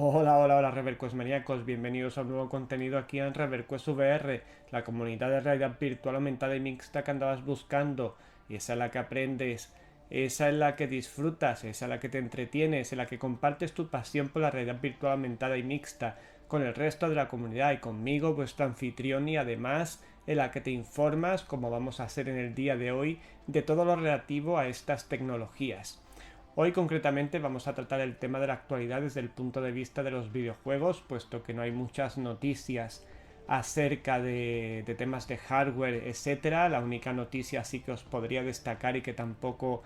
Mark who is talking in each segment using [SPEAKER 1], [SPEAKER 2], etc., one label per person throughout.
[SPEAKER 1] Hola, hola, hola, Reverquest maníacos, bienvenidos a un nuevo contenido aquí en Reverquest VR, la comunidad de realidad virtual aumentada y mixta que andabas buscando, y esa es la que aprendes, esa es la que disfrutas, esa es la que te entretienes, en la que compartes tu pasión por la realidad virtual aumentada y mixta con el resto de la comunidad y conmigo, vuestro anfitrión, y además en la que te informas, como vamos a hacer en el día de hoy, de todo lo relativo a estas tecnologías. Hoy concretamente vamos a tratar el tema de la actualidad desde el punto de vista de los videojuegos, puesto que no hay muchas noticias acerca de temas de hardware, etcétera. La única noticia sí que os podría destacar y que tampoco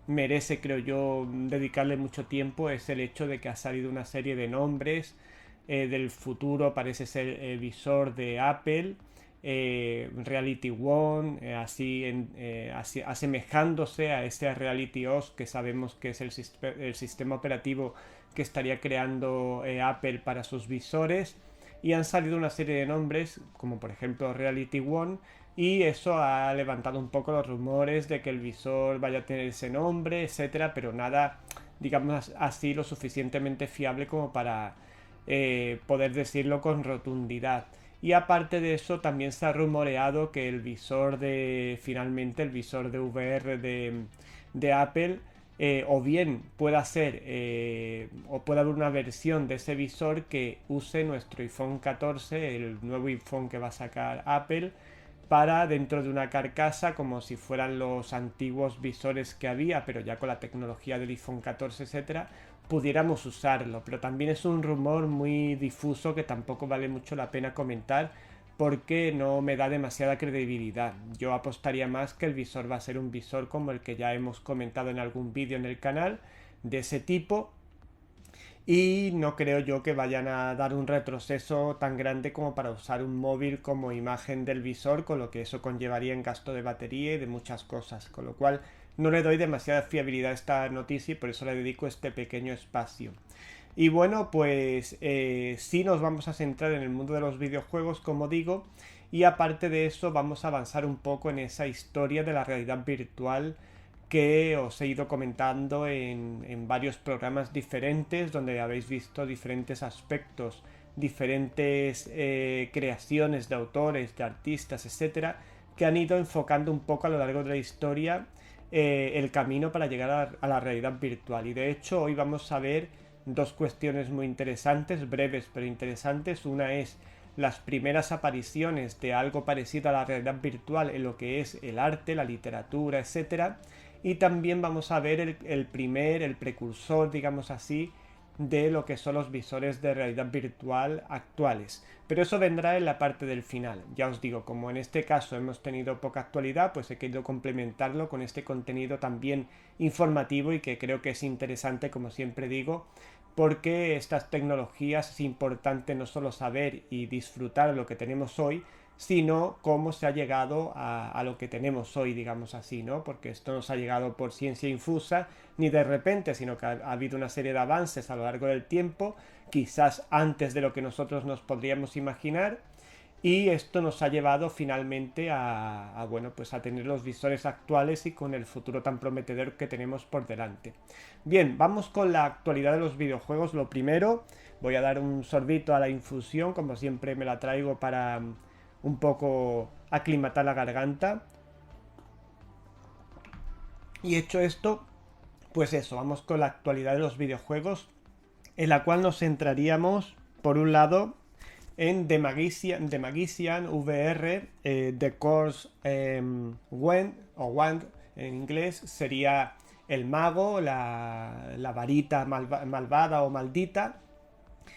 [SPEAKER 1] merece, creo yo, dedicarle mucho tiempo es el hecho de que ha salido una serie de nombres del futuro, parece ser el visor de Apple, Reality One, asemejándose a este Reality OS que sabemos que es el sistema operativo que estaría creando Apple para sus visores. Y han salido una serie de nombres, como por ejemplo Reality One, y eso ha levantado un poco los rumores de que el visor vaya a tener ese nombre, etcétera, pero nada, digamos así, lo suficientemente fiable como para poder decirlo con rotundidad. Y aparte de eso, también se ha rumoreado que el visor finalmente, el visor de VR de Apple, o bien pueda ser, o pueda haber una versión de ese visor que use nuestro iPhone 14, el nuevo iPhone que va a sacar Apple, para dentro de una carcasa como si fueran los antiguos visores que había, pero ya con la tecnología del iPhone 14, etcétera, pudiéramos usarlo. Pero también es un rumor muy difuso que tampoco vale mucho la pena comentar porque no me da demasiada credibilidad. Yo apostaría más que el visor va a ser un visor como el que ya hemos comentado en algún vídeo en el canal, de ese tipo, y no creo yo que vayan a dar un retroceso tan grande como para usar un móvil como imagen del visor, con lo que eso conllevaría en gasto de batería y de muchas cosas, con lo cual no le doy demasiada fiabilidad a esta noticia y por eso le dedico este pequeño espacio. Y bueno, pues sí nos vamos a centrar en el mundo de los videojuegos, como digo, y aparte de eso vamos a avanzar un poco en esa historia de la realidad virtual que os he ido comentando en varios programas diferentes, donde habéis visto diferentes aspectos, diferentes creaciones de autores, de artistas, etcétera, que han ido enfocando un poco a lo largo de la historia el camino para llegar a la realidad virtual. Y de hecho hoy vamos a ver dos cuestiones muy interesantes, breves pero interesantes. Una es las primeras apariciones de algo parecido a la realidad virtual en lo que es el arte, la literatura, etcétera. Y también vamos a ver el precursor, digamos así, de lo que son los visores de realidad virtual actuales. Pero eso vendrá en la parte del final. Ya os digo, como en este caso hemos tenido poca actualidad, pues he querido complementarlo con este contenido también informativo y que creo que es interesante, como siempre digo, porque estas tecnologías es importante no solo saber y disfrutar lo que tenemos hoy, sino cómo se ha llegado a lo que tenemos hoy, digamos así, ¿no? Porque esto no se ha llegado por ciencia infusa ni de repente, sino que ha habido una serie de avances a lo largo del tiempo, quizás antes de lo que nosotros nos podríamos imaginar, y esto nos ha llevado finalmente bueno, pues a tener los visores actuales y con el futuro tan prometedor que tenemos por delante. Bien, vamos con la actualidad de los videojuegos. Lo primero, voy a dar un sorbito a la infusión, como siempre me la traigo para un poco aclimatar la garganta. Y hecho esto, pues eso, vamos con la actualidad de los videojuegos, en la cual nos centraríamos, por un lado, en The Magician VR, The Course Wand, o Wand en inglés, sería el mago, la varita malvada o maldita.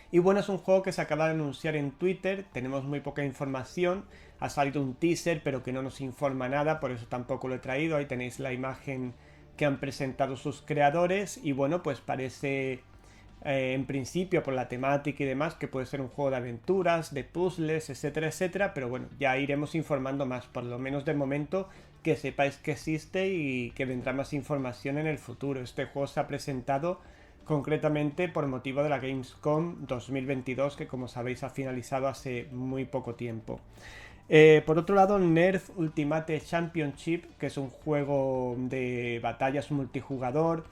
[SPEAKER 1] Y bueno, es un juego que se acaba de anunciar en Twitter, tenemos muy poca información, ha salido un teaser pero que no nos informa nada, por eso tampoco lo he traído, ahí tenéis la imagen que han presentado sus creadores y bueno, pues parece en principio por la temática y demás que puede ser un juego de aventuras, de puzzles, etcétera, etcétera, pero bueno, ya iremos informando más, por lo menos de momento que sepáis que existe y que vendrá más información en el futuro. Este juego se ha presentado concretamente por motivo de la Gamescom 2022 que como sabéis ha finalizado hace muy poco tiempo. Por otro lado, Nerf Ultimate Championship, que es un juego de batallas multijugador,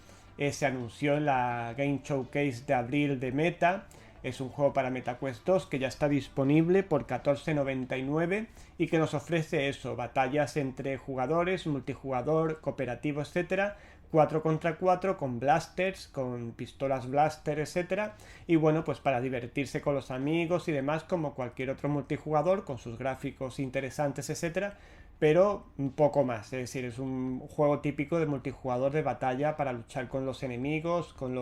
[SPEAKER 1] se anunció en la Game Showcase de abril de Meta. Es un juego para MetaQuest 2 que ya está disponible por 14,99 y que nos ofrece eso, batallas entre jugadores, multijugador, cooperativo, etcétera, 4 contra 4 con blasters, con pistolas blaster, etcétera, y bueno, pues para divertirse con los amigos y demás, como cualquier otro multijugador, con sus gráficos interesantes, etcétera, pero un poco más, es decir, es un juego típico de multijugador de batalla para luchar con los enemigos, con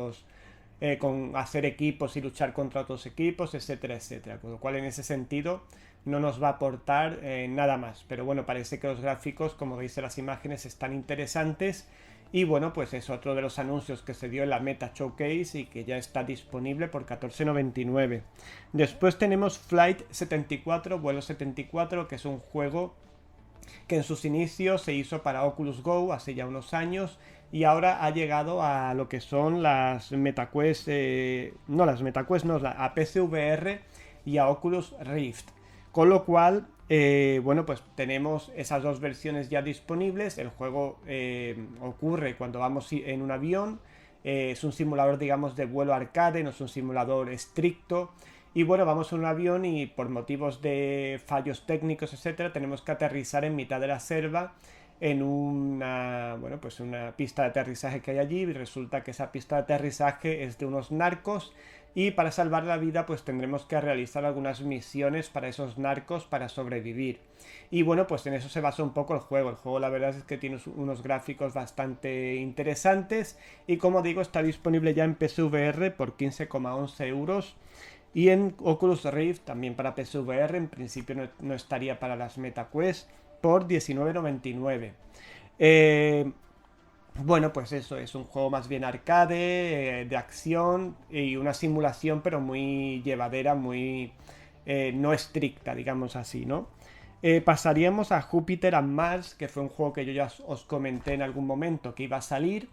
[SPEAKER 1] hacer equipos y luchar contra otros equipos, etcétera, etcétera. Con lo cual, en ese sentido, no nos va a aportar nada más. Pero bueno, parece que los gráficos, como veis en las imágenes, están interesantes. Y bueno, pues es otro de los anuncios que se dio en la Meta Showcase y que ya está disponible por 14,99. Después tenemos Flight 74, Vuelo 74, que es un juego que en sus inicios se hizo para Oculus Go hace ya unos años y ahora ha llegado a lo que son las MetaQuest, a PCVR y a Oculus Rift. Con lo cual, bueno, pues tenemos esas dos versiones ya disponibles. El juego ocurre cuando vamos en un avión. Es un simulador, digamos, de vuelo arcade, no es un simulador estricto. Y bueno, vamos en un avión y por motivos de fallos técnicos, etcétera, tenemos que aterrizar en mitad de la selva en una, bueno, pues una pista de aterrizaje que hay allí y resulta que esa pista de aterrizaje es de unos narcos y para salvar la vida pues tendremos que realizar algunas misiones para esos narcos para sobrevivir. Y bueno, pues en eso se basa un poco el juego. El juego la verdad es que tiene unos gráficos bastante interesantes y como digo está disponible ya en PSVR por 15,11 euros. Y en Oculus Rift, también para PSVR, en principio no estaría para las MetaQuest, por 19,99. Bueno, pues eso, es un juego más bien arcade, de acción y una simulación, pero muy llevadera, muy no estricta, digamos así, ¿no? Pasaríamos a Júpiter and Mars, que fue un juego que yo ya os comenté en algún momento que iba a salir.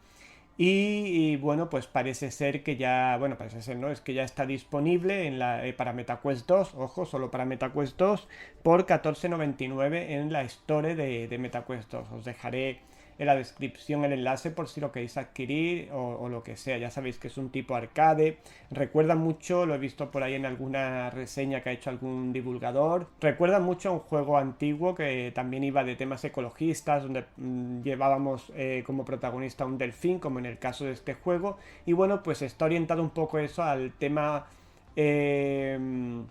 [SPEAKER 1] Y bueno, pues parece ser que ya, bueno, parece ser, ¿no? Es que ya está disponible para MetaQuest 2, ojo, solo para MetaQuest 2, por 14,99 en la Store de MetaQuest 2. Os dejaré en la descripción el enlace por si lo queréis adquirir o lo que sea. Ya sabéis que es un tipo arcade. Recuerda mucho, lo he visto por ahí en alguna reseña que ha hecho algún divulgador. Recuerda mucho a un juego antiguo que también iba de temas ecologistas, donde llevábamos como protagonista un delfín, como en el caso de este juego. Y bueno, pues está orientado un poco eso al tema un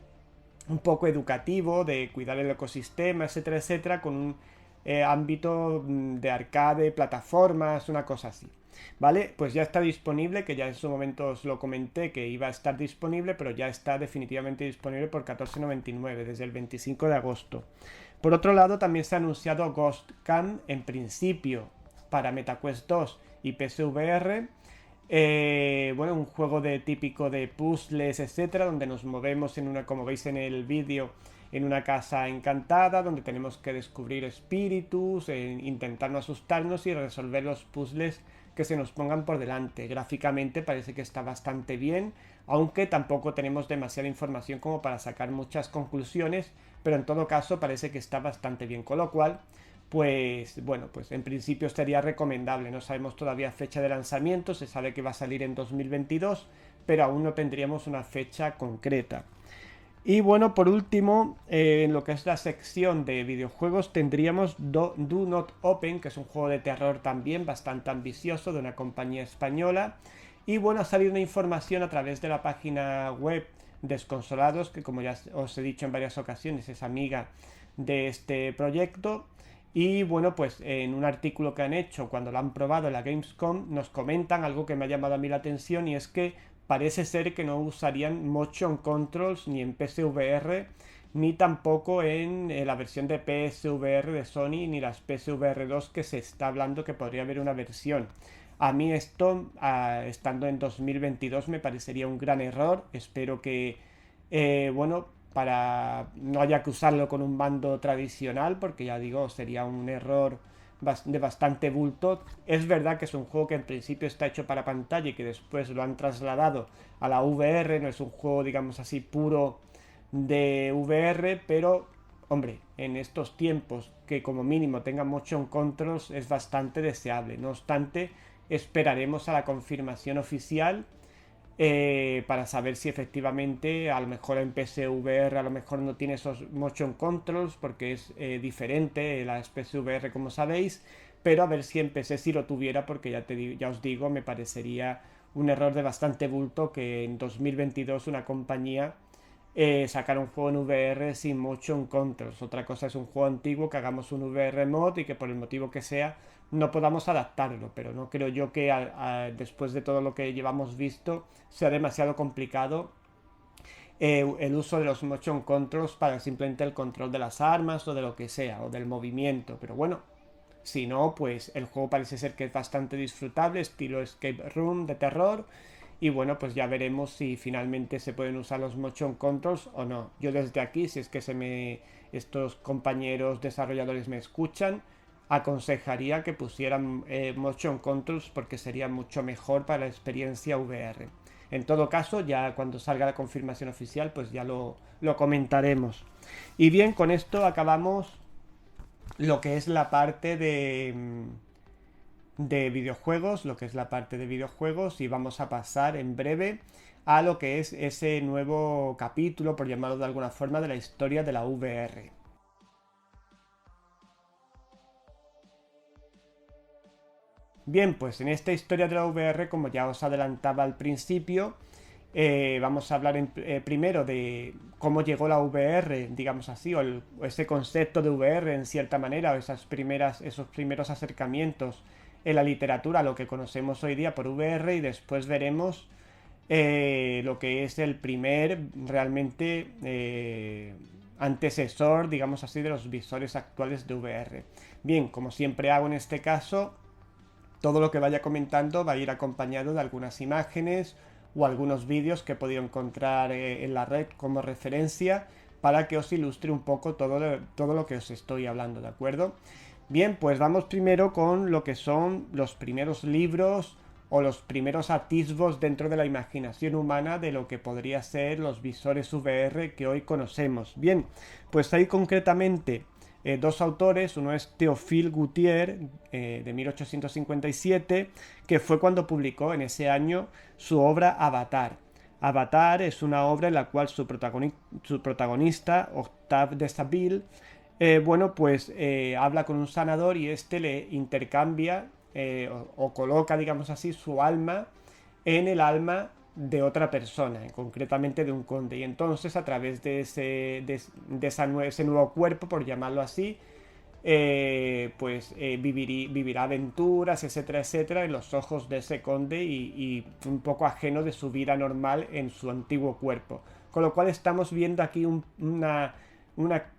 [SPEAKER 1] poco educativo, de cuidar el ecosistema, etcétera, etcétera, con un ámbito de arcade, plataformas, una cosa así. ¿Vale? Pues ya está disponible, que ya en su momento os lo comenté que iba a estar disponible, pero ya está definitivamente disponible por 14,99 desde el 25 de agosto. Por otro lado, también se ha anunciado Ghost Camp, en principio para MetaQuest 2 y PSVR. Bueno, un juego típico de puzzles, etcétera, donde nos movemos en una, como veis en el vídeo, en una casa encantada, donde tenemos que descubrir espíritus, intentar no asustarnos y resolver los puzzles que se nos pongan por delante. Gráficamente parece que está bastante bien, aunque tampoco tenemos demasiada información como para sacar muchas conclusiones, pero en todo caso parece que está bastante bien, con lo cual pues bueno, pues en principio estaría recomendable. No sabemos todavía fecha de lanzamiento, se sabe que va a salir en 2022, pero aún no tendríamos una fecha concreta. Y bueno, por último, en lo que es la sección de videojuegos tendríamos Do Not Open, que es un juego de terror también bastante ambicioso de una compañía española. Y bueno, ha salido una información a través de la página web Desconsolados, que como ya os he dicho en varias ocasiones es amiga de este proyecto. Y bueno, pues en un artículo que han hecho cuando lo han probado en la Gamescom nos comentan algo que me ha llamado a mí la atención y es que parece ser que no usarían motion controls ni en PSVR ni tampoco en la versión de PSVR de Sony ni las PSVR 2 que se está hablando que podría haber una versión. A mí esto, estando en 2022, me parecería un gran error. Espero que, bueno, para no haya que usarlo con un mando tradicional, porque ya digo, sería un error de bastante bulto. Es verdad que es un juego que en principio está hecho para pantalla y que después lo han trasladado a la VR, no es un juego, digamos así, puro de VR, pero hombre, en estos tiempos que como mínimo tenga motion controls es bastante deseable. No obstante, esperaremos a la confirmación oficial para saber si efectivamente a lo mejor en PSVR a lo mejor no tiene esos motion controls porque es diferente la PSVR como sabéis, pero a ver si en PC sí lo tuviera porque ya os digo, me parecería un error de bastante bulto que en 2022 una compañía sacar un juego en VR sin motion controls. Otra cosa es un juego antiguo que hagamos un VR mod y que por el motivo que sea no podamos adaptarlo, pero no creo yo que después de todo lo que llevamos visto sea demasiado complicado el uso de los motion controls para simplemente el control de las armas o de lo que sea, o del movimiento. Pero bueno, si no, pues el juego parece ser que es bastante disfrutable, estilo escape room de terror. Y bueno, pues ya veremos si finalmente se pueden usar los motion controls o no. Yo desde aquí, si es que estos compañeros desarrolladores me escuchan, aconsejaría que pusieran motion controls porque sería mucho mejor para la experiencia VR. En todo caso, ya cuando salga la confirmación oficial, pues ya lo comentaremos. Y bien, con esto acabamos lo que es la parte de videojuegos, lo que es la parte de videojuegos, y vamos a pasar en breve a lo que es ese nuevo capítulo, por llamarlo de alguna forma, de la historia de la VR. Bien, pues en esta historia de la VR, como ya os adelantaba al principio, vamos a hablar primero de cómo llegó la VR, digamos así, o ese concepto de VR en cierta manera, o esos primeros acercamientos en la literatura, lo que conocemos hoy día por VR, y después veremos lo que es el primer realmente antecesor, digamos así, de los visores actuales de VR. Bien, como siempre hago en este caso, todo lo que vaya comentando va a ir acompañado de algunas imágenes o algunos vídeos que he podido encontrar en la red como referencia para que os ilustre un poco todo lo que os estoy hablando, ¿de acuerdo? Bien, pues vamos primero con lo que son los primeros libros o los primeros atisbos dentro de la imaginación humana de lo que podría ser los visores VR que hoy conocemos. Bien, pues hay concretamente dos autores, uno es Théophile Gautier de 1857, que fue cuando publicó en ese año su obra Avatar. Avatar es una obra en la cual su protagonista, Octave de Saville, bueno, pues habla con un sanador y este le intercambia o coloca, digamos así, su alma en el alma de otra persona, concretamente de un conde. Y entonces, a través de ese nuevo cuerpo, por llamarlo así, vivirá aventuras, etcétera, etcétera, en los ojos de ese conde y un poco ajeno de su vida normal en su antiguo cuerpo. Con lo cual estamos viendo aquí una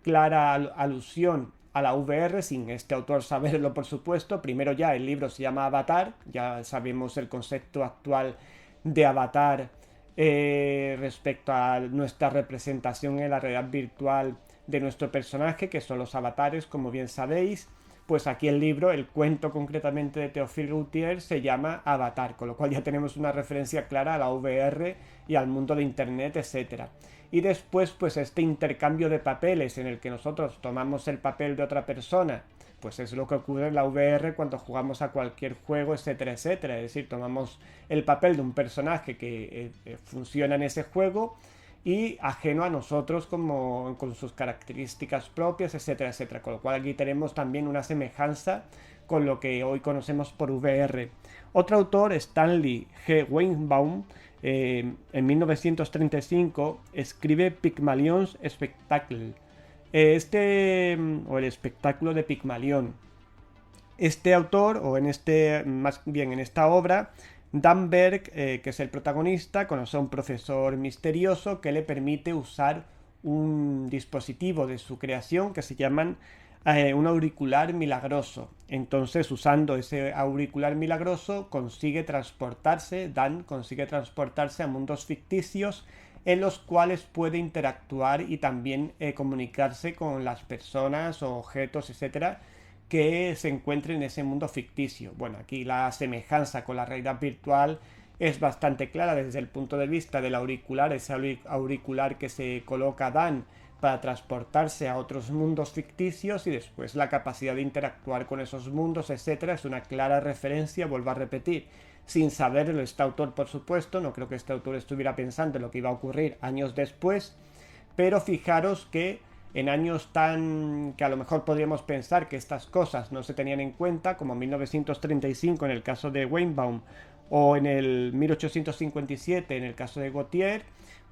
[SPEAKER 1] clara alusión a la VR, sin este autor saberlo, por supuesto. Primero ya el libro se llama Avatar, ya sabemos el concepto actual de Avatar respecto a nuestra representación en la realidad virtual de nuestro personaje, que son los avatares, como bien sabéis. Pues aquí el libro, el cuento concretamente de Théophile Gautier, se llama Avatar, con lo cual ya tenemos una referencia clara a la VR y al mundo de internet, etc. Y después, pues este intercambio de papeles en el que nosotros tomamos el papel de otra persona, pues es lo que ocurre en la VR cuando jugamos a cualquier juego, etcétera, etcétera. Es decir, tomamos el papel de un personaje que funciona en ese juego y ajeno a nosotros con sus características propias, etcétera, etcétera. Con lo cual aquí tenemos también una semejanza con lo que hoy conocemos por VR. Otro autor, Stanley G. Weinbaum, en 1935 escribe Pygmalion's Spectacle. O el espectáculo de Pigmalión. Este autor, más bien en esta obra, Dan Berg, que es el protagonista, conoce a un profesor misterioso que le permite usar un dispositivo de su creación que se llaman un auricular milagroso. Entonces, usando ese auricular milagroso, Dan consigue transportarse a mundos ficticios en los cuales puede interactuar y también comunicarse con las personas o objetos, etcétera, que se encuentren en ese mundo ficticio. Bueno, aquí la semejanza con la realidad virtual es bastante clara desde el punto de vista del auricular, ese auricular que se coloca Dan para transportarse a otros mundos ficticios y después la capacidad de interactuar con esos mundos, etcétera. Es una clara referencia, vuelvo a repetir, sin saberlo este autor, por supuesto. No creo que este autor estuviera pensando en lo que iba a ocurrir años después, pero fijaros que en años tan que a lo mejor podríamos pensar que estas cosas no se tenían en cuenta, como 1935 en el caso de Weinbaum o en el 1857 en el caso de Gautier,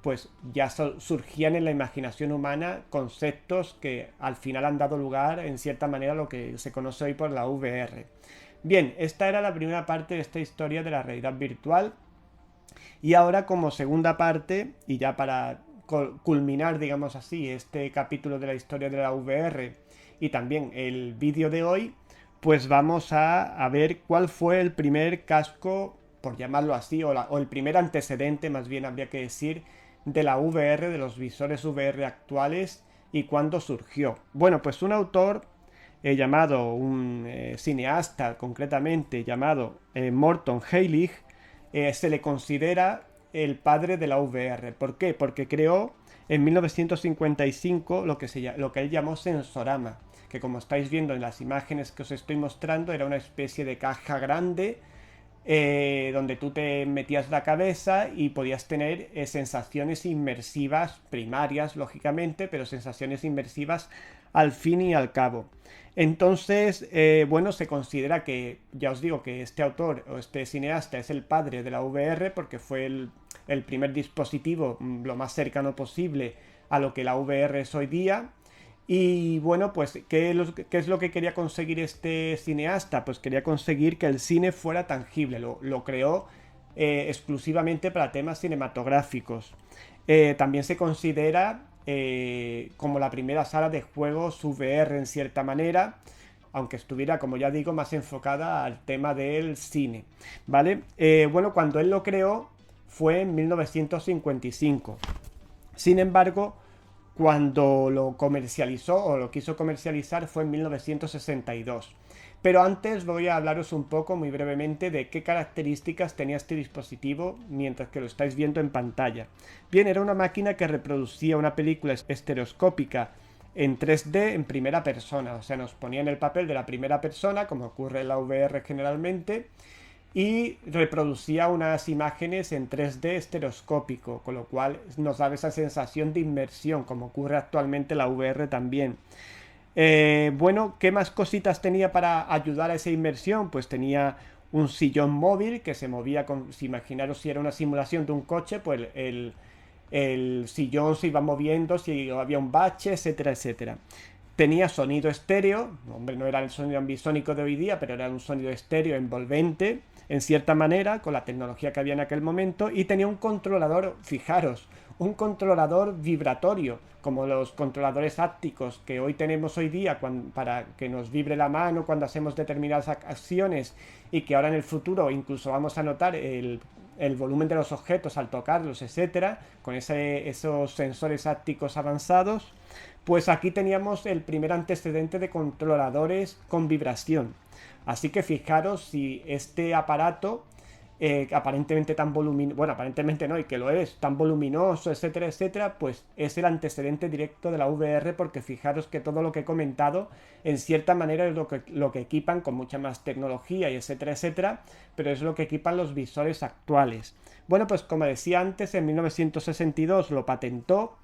[SPEAKER 1] pues ya surgían en la imaginación humana conceptos que al final han dado lugar en cierta manera a lo que se conoce hoy por la VR. Bien, esta era la primera parte de esta historia de la realidad virtual, y ahora como segunda parte, y ya para culminar, digamos así, este capítulo de la historia de la VR y también el vídeo de hoy, pues vamos a ver cuál fue el primer casco, por llamarlo así, o el primer antecedente, más bien habría que decir, de la VR, de los visores VR actuales, y cuándo surgió. Bueno, pues un autor llamado, un cineasta concretamente llamado Morton Heilig, se le considera el padre de la VR. ¿Por qué? Porque creó en 1955 lo que él llamó Sensorama, que como estáis viendo en las imágenes que os estoy mostrando, era una especie de caja grande donde tú te metías la cabeza y podías tener sensaciones inmersivas, primarias lógicamente, pero sensaciones inmersivas al fin y al cabo. Entonces, bueno, se considera que, ya os digo, que este autor o este cineasta es el padre de la VR porque fue el primer dispositivo lo más cercano posible a lo que la VR es hoy día. Y bueno, pues, ¿qué es lo que quería conseguir este cineasta? Pues quería conseguir que el cine fuera tangible. Lo creó exclusivamente para temas cinematográficos. También se considera como la primera sala de juegos VR en cierta manera, aunque estuviera, como ya digo, más enfocada al tema del cine, ¿vale? Bueno, cuando él lo creó fue en 1955. Sin embargo, cuando lo comercializó o lo quiso comercializar fue en 1962. Pero antes voy a hablaros un poco, muy brevemente, de qué características tenía este dispositivo mientras que lo estáis viendo en pantalla. Bien, era una máquina que reproducía una película estereoscópica en 3D en primera persona, o sea, nos ponía en el papel de la primera persona, como ocurre en la VR generalmente, y reproducía unas imágenes en 3D estereoscópico, con lo cual nos daba esa sensación de inmersión, como ocurre actualmente en la VR también. Bueno, ¿qué más cositas tenía para ayudar a esa inmersión? Pues tenía un sillón móvil que se movía con, si imaginaros si era una simulación de un coche, pues el sillón se iba moviendo si había un bache, etcétera, etcétera. Tenía sonido estéreo, hombre, no era el sonido ambisónico de hoy día, pero era un sonido estéreo envolvente, en cierta manera, con la tecnología que había en aquel momento, y tenía un controlador, fijaros, un controlador vibratorio, como los controladores ápticos que hoy tenemos hoy día para que nos vibre la mano cuando hacemos determinadas acciones, y que ahora en el futuro incluso vamos a notar el volumen de los objetos al tocarlos, etcétera, con esos sensores ápticos avanzados. Pues aquí teníamos el primer antecedente de controladores con vibración. Así que fijaros si este aparato, aparentemente tan voluminoso, bueno, aparentemente no, y que lo es, tan voluminoso, etcétera, etcétera, pues es el antecedente directo de la VR, porque fijaros que todo lo que he comentado, en cierta manera es lo que equipan con mucha más tecnología, y etcétera, etcétera, pero es lo que equipan los visores actuales. Bueno, pues como decía antes, en 1962 lo patentó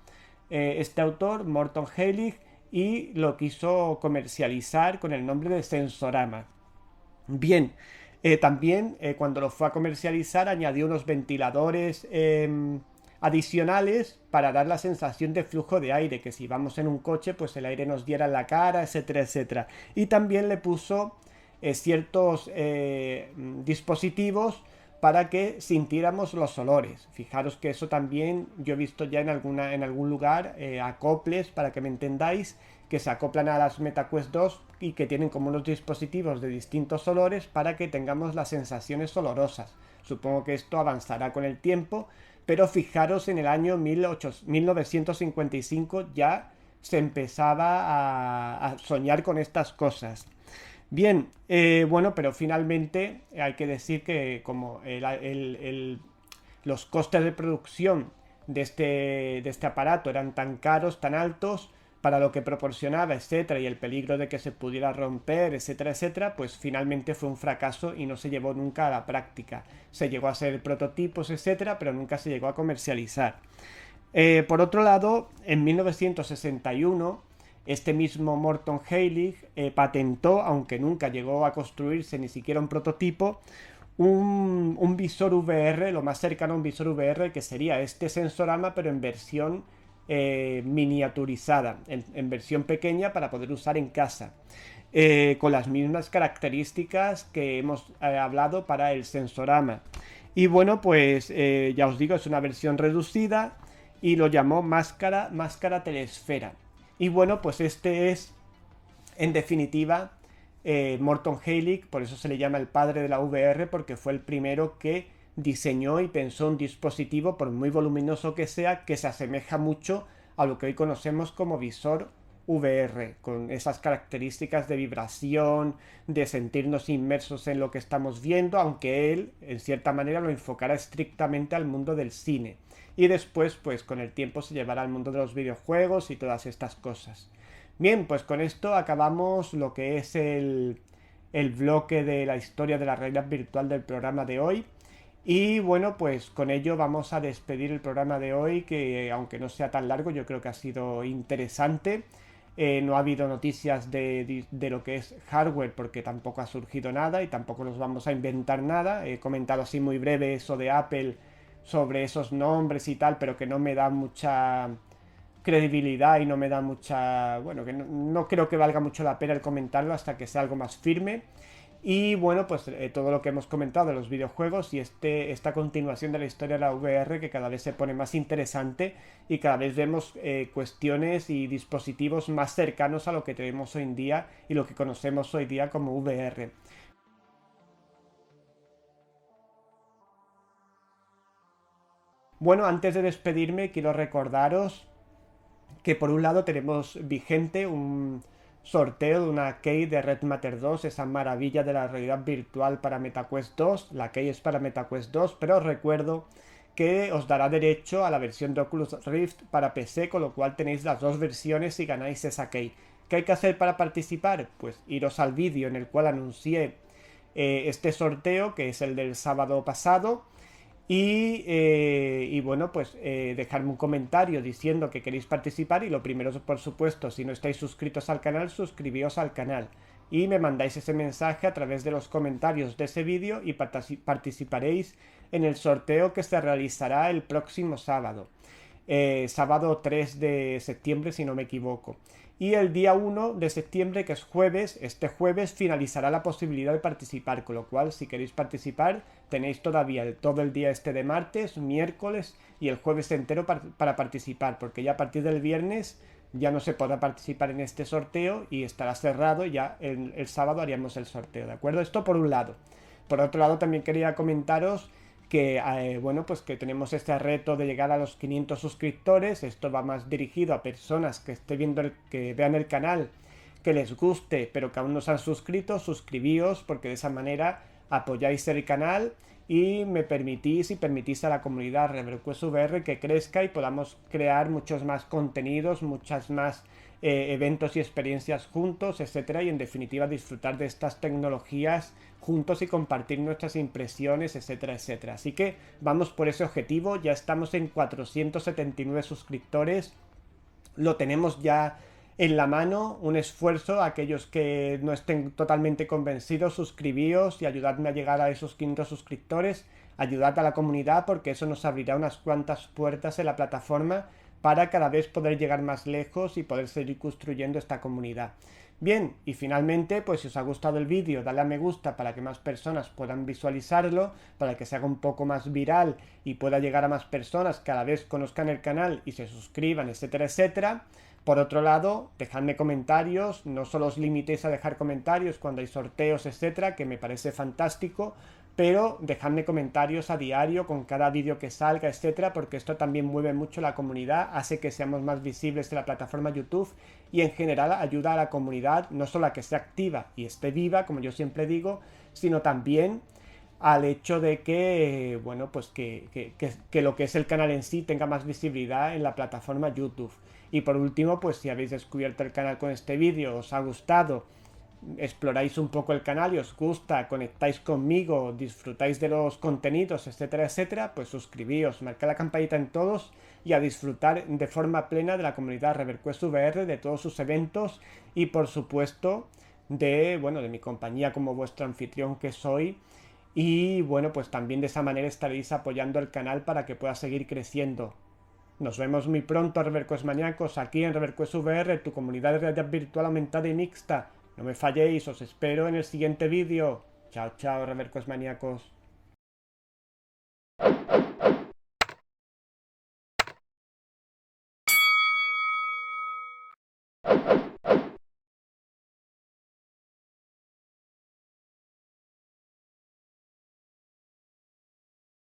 [SPEAKER 1] este autor, Morton Heilig, y lo quiso comercializar con el nombre de Sensorama. Bien, también cuando lo fue a comercializar añadió unos ventiladores adicionales para dar la sensación de flujo de aire, que si vamos en un coche pues el aire nos diera en la cara, etcétera, etcétera. Y también le puso ciertos dispositivos para que sintiéramos los olores. Fijaros que eso también yo he visto ya en algún lugar, acoples, para que me entendáis, que se acoplan a las MetaQuest 2 y que tienen como unos dispositivos de distintos olores para que tengamos las sensaciones olorosas. Supongo que esto avanzará con el tiempo, pero fijaros, en el año 1955 ya se empezaba a soñar con estas cosas. Bien, bueno, pero finalmente hay que decir que como los costes de producción de este aparato eran tan caros, tan altos, para lo que proporcionaba, etcétera, y el peligro de que se pudiera romper, etcétera, etcétera, pues finalmente fue un fracaso y no se llevó nunca a la práctica. Se llegó a hacer prototipos, etcétera, pero nunca se llegó a comercializar. Por otro lado, en 1961, este mismo Morton Heilig patentó, aunque nunca llegó a construirse ni siquiera un prototipo, un visor VR, lo más cercano a un visor VR, que sería este sensorama, pero en versión miniaturizada, en versión pequeña para poder usar en casa. Con las mismas características que hemos hablado para el sensorama. Y bueno, pues ya os digo, es una versión reducida y lo llamó máscara telesfera. Y bueno, pues este es, en definitiva, Morton Heilig, por eso se le llama el padre de la VR, porque fue el primero que diseñó y pensó un dispositivo, por muy voluminoso que sea, que se asemeja mucho a lo que hoy conocemos como visor VR, con esas características de vibración, de sentirnos inmersos en lo que estamos viendo, aunque él, en cierta manera, lo enfocara estrictamente al mundo del cine. Y después, pues con el tiempo se llevará al mundo de los videojuegos y todas estas cosas. Bien, pues con esto acabamos lo que es el bloque de la historia de la realidad virtual del programa de hoy. Y bueno, pues con ello vamos a despedir el programa de hoy, que aunque no sea tan largo, yo creo que ha sido interesante. No ha habido noticias de lo que es hardware porque tampoco ha surgido nada y tampoco nos vamos a inventar nada. He comentado así muy breve eso de Apple sobre esos nombres y tal, pero que no me da mucha credibilidad y no me da mucha... Bueno, que no creo que valga mucho la pena el comentarlo hasta que sea algo más firme. Y bueno, pues todo lo que hemos comentado de los videojuegos y esta continuación de la historia de la VR, que cada vez se pone más interesante y cada vez vemos cuestiones y dispositivos más cercanos a lo que tenemos hoy en día y lo que conocemos hoy día como VR. Bueno, antes de despedirme quiero recordaros que por un lado tenemos vigente un sorteo de una key de Red Matter 2, esa maravilla de la realidad virtual para MetaQuest 2. La key es para MetaQuest 2, pero os recuerdo que os dará derecho a la versión de Oculus Rift para PC, con lo cual tenéis las dos versiones y ganáis esa key. ¿Qué hay que hacer para participar? Pues iros al vídeo en el cual anuncié este sorteo, que es el del sábado pasado. Y bueno, pues dejarme un comentario diciendo que queréis participar y lo primero, por supuesto, si no estáis suscritos al canal, suscribíos al canal y me mandáis ese mensaje a través de los comentarios de ese vídeo y participaréis en el sorteo que se realizará el próximo sábado. Sábado 3 de septiembre si no me equivoco. Y el día 1 de septiembre, que es jueves, este jueves finalizará la posibilidad de participar, con lo cual si queréis participar tenéis todavía todo el día este de martes, miércoles y el jueves entero para participar, porque ya a partir del viernes ya no se podrá participar en este sorteo y estará cerrado, ya el sábado haríamos el sorteo, ¿de acuerdo? Esto por un lado. Por otro lado también quería comentaros que bueno, pues que tenemos este reto de llegar a los 500 suscriptores. Esto va más dirigido a personas que estén viendo que vean el canal, que les guste, pero que aún no se han suscrito. Suscribíos, porque de esa manera apoyáis el canal y me permitís y permitís a la comunidad ReverQuest VR que crezca y podamos crear muchos más contenidos, muchas más eventos y experiencias juntos, etcétera, y en definitiva disfrutar de estas tecnologías juntos y compartir nuestras impresiones, etcétera, etcétera. Así que vamos por ese objetivo. Ya estamos en 479 suscriptores, lo tenemos ya en la mano. Un esfuerzo a aquellos que no estén totalmente convencidos, suscribíos y ayudadme a llegar a esos 500 suscriptores. Ayudad a la comunidad, porque eso nos abrirá unas cuantas puertas en la plataforma para cada vez poder llegar más lejos y poder seguir construyendo esta comunidad. Bien, y finalmente, pues si os ha gustado el vídeo, dale a me gusta para que más personas puedan visualizarlo, para que se haga un poco más viral y pueda llegar a más personas, cada vez conozcan el canal y se suscriban, etcétera, etcétera. Por otro lado, dejadme comentarios, no solo os limitéis a dejar comentarios cuando hay sorteos, etcétera, que me parece fantástico, pero dejadme comentarios a diario con cada vídeo que salga, etcétera, porque esto también mueve mucho la comunidad, hace que seamos más visibles en la plataforma YouTube y en general ayuda a la comunidad no solo a que esté activa y esté viva, como yo siempre digo, sino también al hecho de que, bueno, pues que lo que es el canal en sí tenga más visibilidad en la plataforma YouTube. Y por último, pues si habéis descubierto el canal con este vídeo, os ha gustado, exploráis un poco el canal y os gusta, conectáis conmigo, disfrutáis de los contenidos, etcétera, etcétera, pues suscribíos, marcad la campanita en todos y a disfrutar de forma plena de la comunidad ReverQuest VR, de todos sus eventos y por supuesto de, bueno, de mi compañía como vuestro anfitrión que soy. Y bueno, pues también de esa manera estaréis apoyando el canal para que pueda seguir creciendo. Nos vemos muy pronto, ReverQuest maníacos, aquí en ReverQuest VR, tu comunidad de realidad virtual aumentada y mixta. No me falléis, os espero en el siguiente vídeo. Chao, chao, ReverQuest maníacos.